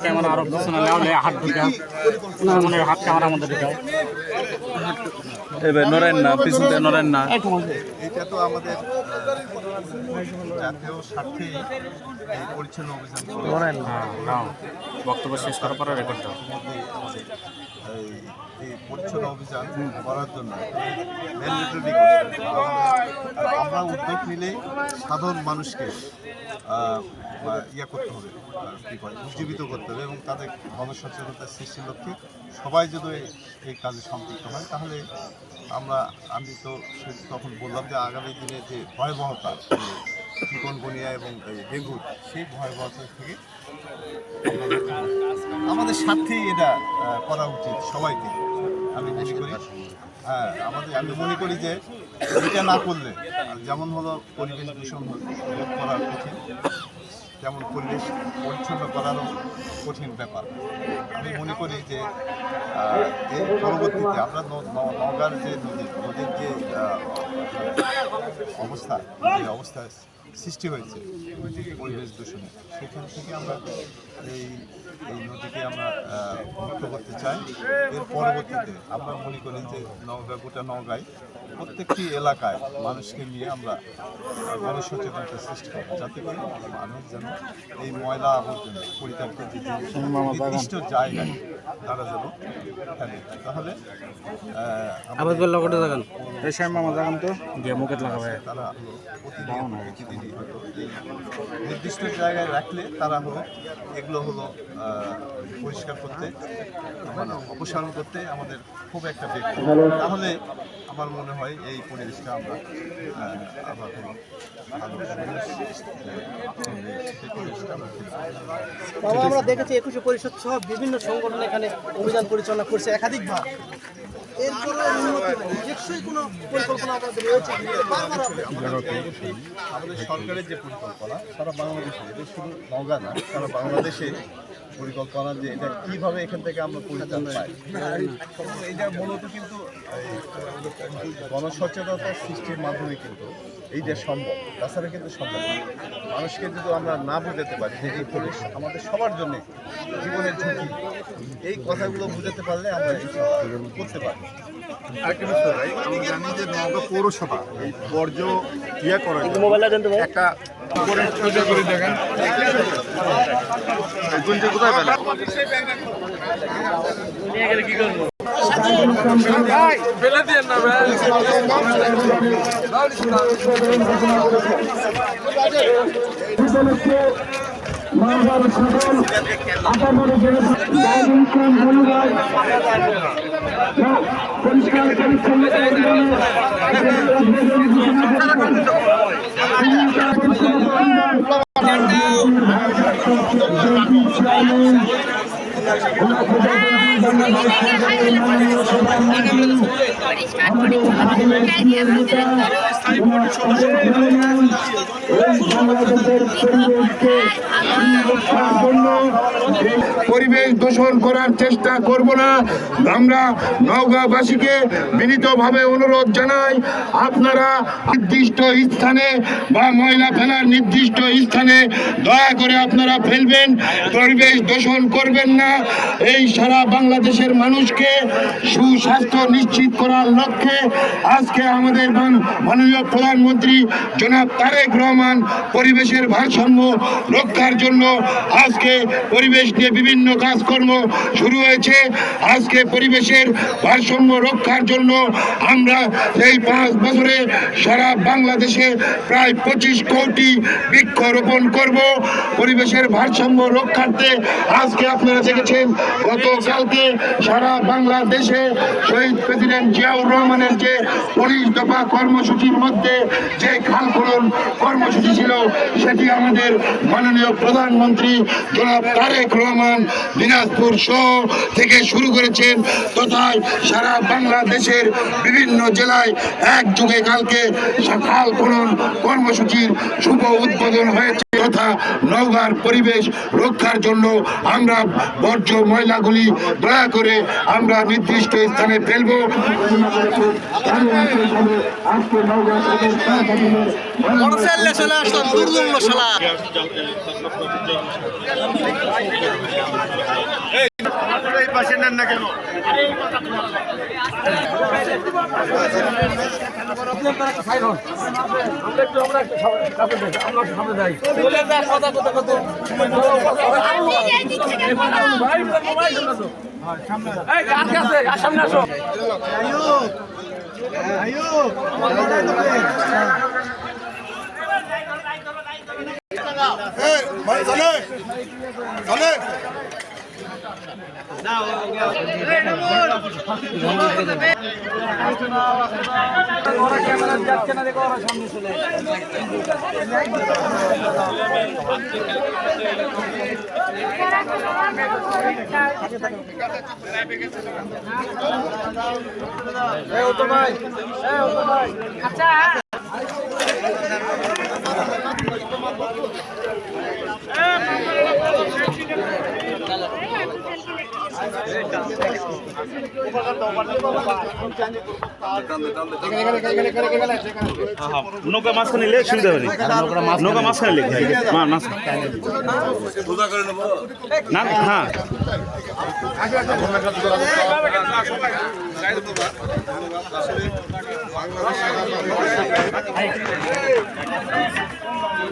Camera আরো পিছনে লাউলে হাত ঢুকা মনে হাত ক্যামেরার মধ্যে ঢুকায় এবার নরেন না পিছনে নরেন না। এটা তো আমাদের জাতীয় স্বার্থে এই পরিচ্ছন্ন অভিযান নরেন না বক্তব্য শেষ করার পরে রেকর্ড দাও। এই পরিচ্ছন্ন অভিযান করার জন্য আমরা উদ্যোগ নিলে সাধারণ মানুষকে করতে হবে, কী করে উজ্জীবিত করতে হবে এবং তাদের গণসচেতনতা সৃষ্টির লক্ষ্যে সবাই যদি এই কাজে সম্পৃক্ত হয় তাহলে আমি তো তখন বললাম যে আগামী দিনে যে ভয়াবহতা চিকনগুনিয়া এবং ডেঙ্গুর সেই ভয়াবহতা থেকে আমাদের স্বার্থেই এটা করা উচিত সবাইকে আমি মনে করি। আমি মনে করি যে এটা না করলে যেমন হলো পরিবেশ দূষণ রোধ করা কঠিন, যেমন পরিবেশ পরিচ্ছন্ন করারও কঠিন ব্যাপার। আমি মনে করি যে এর পরবর্তীতে আমরা নওগাঁর যে নদীর যে অবস্থা সৃষ্টি হয়েছে পরিবেশ দূষণে, সেখান থেকে আমরা এই নদীকে আমরা মুক্ত করতে চাই। এর পরবর্তীতে আমরা মনে করি যে গোটা নওগাঁয় প্রত্যেকটি এলাকায় মানুষকে নিয়ে আমরা গণসচেতনতা সৃষ্টি করব, যাতে করে মানুষ যেন এই ময়লা আবর্জনা পরিত্যক্ত যে নির্দিষ্ট জায়গায় তারা যেন ফেলে। তাহলে তারা প্রতিদিনই হয়তো নির্দিষ্ট জায়গায় রাখলে তারা এগুলো পরিষ্কার করতে অপসারণ করতে আমাদের খুব একটা ব্যক্তি, তাহলে আমার মনে হয় এই পরিবেশটা আমরা আমরা দেখেছি 21শে পরিষদ সহ বিভিন্ন সংগঠন এখানে অভিযান পরিচালনা করছে একাধিকবার। আমাদের সরকারের যে পরিকল্পনা সারা বাংলাদেশে, এটা শুধু নওগাঁ না, সারা বাংলাদেশে পরিকল্পনা যে এটা কীভাবে এখান থেকে আমরা পরিত্রাণ পাই, এইটা মূলত কিন্তু গণসচেতনতা সৃষ্টির মাধ্যমে কিন্তু এইটা সম্ভব। তাছাড়া কিন্তু সম্ভব না। মানুষকে যদি আমরা না বোঝাতে পারি যে এই পরিবেশ আমাদের সবার জন্য জীবনের ঝুঁকি, এই কথাগুলো বুঝাতে পারলে আমরা এই করতে পারি। আরেকটা বিষয় ভাই, আমি জানি যে নওগাঁ পৌরসভা এই বর্জ্য করার একটা করে দেখেন কোথায় কি করবো ফেলে দিয়ে না পরিবেশ দূষণ করার চেষ্টা করব না। আমরা নওগাঁবাসীকে বিনীতভাবে অনুরোধ জানাই, আপনারা নির্দিষ্ট স্থানে বা ময়লা ফেলার নির্দিষ্ট স্থানে দয়া করে আপনারা ফেলবেন, পরিবেশ দূষণ করবেন না। এই সারা বাংলাদেশের মানুষকে সুস্বাস্থ্য নিশ্চিত করার করার লক্ষ্যে আজকে আমাদের মাননীয় প্রধানমন্ত্রী জনাব তারেক রহমান পরিবেশের ভারসাম্য রক্ষার জন্য আজকে পরিবেশ নিয়ে বিভিন্ন কাজকর্ম শুরু হয়েছে। আজকে পরিবেশের ভারসাম্য রক্ষার জন্য আমরা এই 5 বছরে সারা বাংলাদেশে প্রায় 25 কোটি বৃক্ষরোপণ করব পরিবেশের ভারসাম্য রক্ষার্থে। আজকে আপনারা দেখেছেন গতকালকে সারা বাংলাদেশে শহীদ প্রেসিডেন্ট জিয়াউর রহমানের যে 19 দফা কর্মসূচির মধ্যে যে খাল খনন কর্মসূচি ছিল সেটি আমাদের মাননীয় প্রধানমন্ত্রী জনাব তারেক রহমান দিনাজপুর সহ থেকে শুরু করেছেন, তথা সারা বাংলাদেশের বিভিন্ন জেলায় একযোগে কালকে খাল খনন কর্মসূচির শুভ উদ্বোধন হয়েছে। তথা নওগাঁর পরিবেশ রক্ষার জন্য আমরা বর্জ্য ময়লাগুলি দয়া করে আমরা নির্দিষ্ট স্থানে ফেলব। নৌকা মাঝখানে নিলে সুবিধা হবে নৌকা মাঝখানে নিলে না হ্যাঁ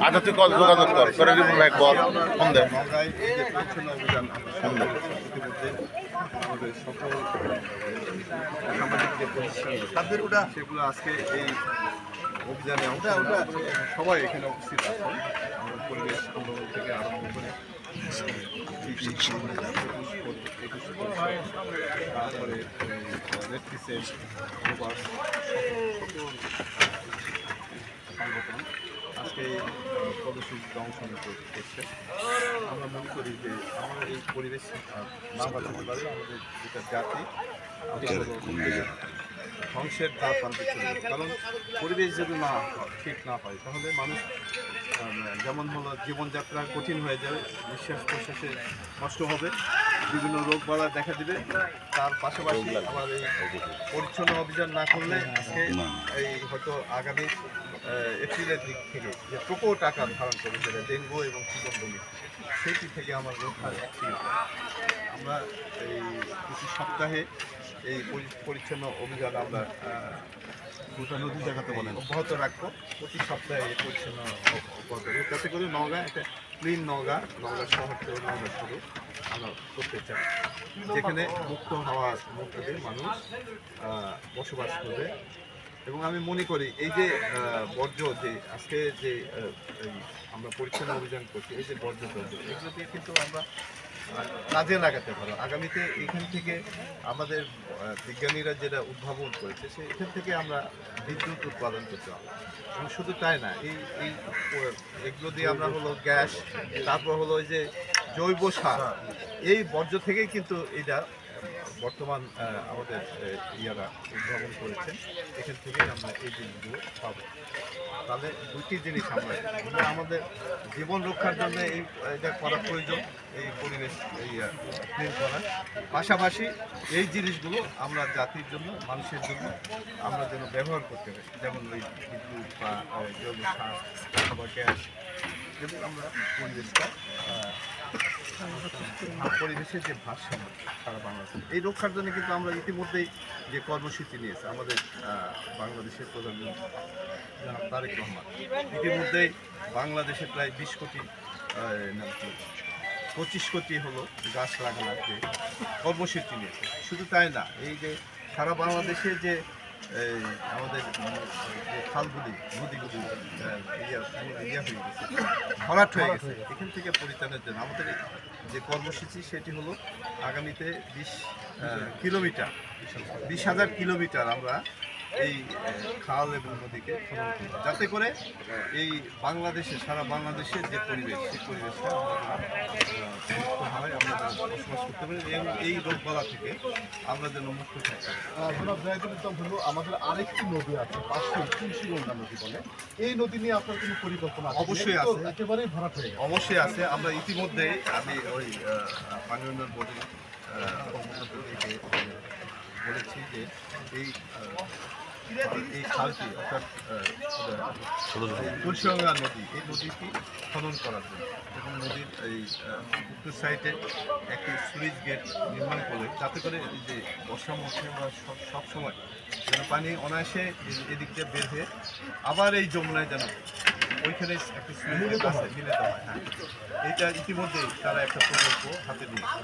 আচ্ছা তুই কল যোগাযোগ কর করে দিব লাইক বল ফোন দে সেগুলো আজকে এই অভিযানে সবাই এখানে উপস্থিত আছে। পরিবেশ আন্দোলন থেকে আরম্ভ করে তারপরে আজকে কর্মসূচিতে অংশ করছে। আমরা মনে করি যে আমরা এই পরিবেশ না বাঁচাতে পারলে আমাদের যেটা জাতি ধ্বংসের ধাপ আনতে চলবে। কারণ পরিবেশ যদি না ঠিক না হয় তাহলে মানুষ যেমন হলো জীবনযাত্রা কঠিন হয়ে যাবে, নিঃশ্বাস প্রশ্বাসে কষ্ট হবে, বিভিন্ন রোগ বালা দেখা দিবে। তার পাশাপাশি আবার এই পরিচ্ছন্ন অভিযান না করলে আজকে এই হয়তো আগামী এপ্রিলের দিক থেকে যে প্রকট আকার ধারণ করে যেটা ডেঙ্গু এবং চিকনগুনি সেটি থেকে আমার রক্ষার আমরা এই প্রতি সপ্তাহে এই পরিচ্ছন্ন অভিযান আমরা গোটা নদী জায়গাতে বলেন অব্যাহত রাখবো। প্রতি সপ্তাহে এই পরিচ্ছন্ন অব্যাহত যাতে করে নওগাঁ একটা ক্লিন নওগাঁ শহর থেকে নওগাঁ শুরু আমরা করতে চাই, যেখানে মুক্ত হাওয়া মুক্তদের মানুষ বসবাস করবে। এবং আমি মনে করি এই যে বর্জ্য যে আজকে যে আমরা পরিচ্ছন্ন অভিযান করছি, এই যে বর্জ্য এগুলো দিয়ে কিন্তু আমরা কাজে লাগাতে পারো। আগামীতে এখান থেকে আমাদের বিজ্ঞানীরা যেটা উদ্ভাবন করেছে এখান থেকে আমরা বিদ্যুৎ উৎপাদন করতে হবে। এবং শুধু তাই না, এগুলো দিয়ে আমরা হলো গ্যাস, তারপর হলো যে জৈব সার, এই বর্জ্য থেকেই কিন্তু এটা বর্তমান আমাদের ইয়ারা উদ্ভাবন করেছেন। এখান থেকে আমরা এই জিনিসগুলো পাবো। তাহলে দুটি জিনিস আমরা আমাদের জীবন রক্ষার জন্য এটা করা প্রয়োজন, এই পরিবেশ ক্লিন করার পাশাপাশি এই জিনিসগুলো আমরা জাতির জন্য, মানুষের জন্য আমরা যেন ব্যবহার করতে পারি, যেমন ওই বিদ্যুৎ বা জৈব সার অথবা গ্যাস, যেগুলো আমরা পরিবেশটা পরিবেশের যে ভারসাম্য সারা বাংলাদেশে এই রক্ষার জন্য কিন্তু আমরা ইতিমধ্যেই যে কর্মসূচি নিয়েছে আমাদের বাংলাদেশের প্রধানমন্ত্রী জনাব তারেক রহমান ইতিমধ্যেই বাংলাদেশে প্রায় 20 কোটি 25 কোটি হলো গাছ লাগানোর যে কর্মসূচি নিয়েছে। শুধু তাই না, এই যে সারা বাংলাদেশে যে আমাদের যে খালগুলি নদীগুলি হয়ে গেছে, ভরাট হয়ে গেছে, এখান থেকে পরিত্রাণের জন্য আমাদের যে কর্মসূচি সেটি হলো আগামীতে 20,000 কিলোমিটার আমরা এই খাল এবং নদীকে খনন করব, যাতে করে এই বাংলাদেশে সারা বাংলাদেশের যে পরিবেশ সেই পরিবেশটা মুক্তভাবে আমরা যেন বসবাস করতে পারি এবং এই রোগবালা থেকে আমরা যেন মুক্ত থাকতে পারি। আমাদের আরেকটি নদী আছে পাশে তুলসীগঙ্গা নদী বলে, এই নদী নিয়ে আপনার কোনো পরিকল্পনা আছে? অবশ্যই আছে, একেবারেই ভরাট হয়ে গেছে। অবশ্যই আছে। আমরা ইতিমধ্যে আমি ওই পানি উন্নয়ন বোর্ডের কর্মকর্তাদেরকে বলেছি যে এই খালটি অর্থাৎ তুলসীগঙ্গা নদী এই নদীটি খনন করার জন্য এবং নদীর এই উত্তর সাইডে একটি সুইচ গেট নির্মাণ করলে যাতে করে এই যে বর্ষা মৌসুমে বা সব সময় যেন পানি অনায়াসে এদিক দিয়ে বের হয়ে আবার এই যমুনায় যেন ওইখানে একটা সুইচ গেট আছে মিলিত হয়। হ্যাঁ, এইটা ইতিমধ্যেই তারা একটা প্রকল্প হাতে নিয়েছে।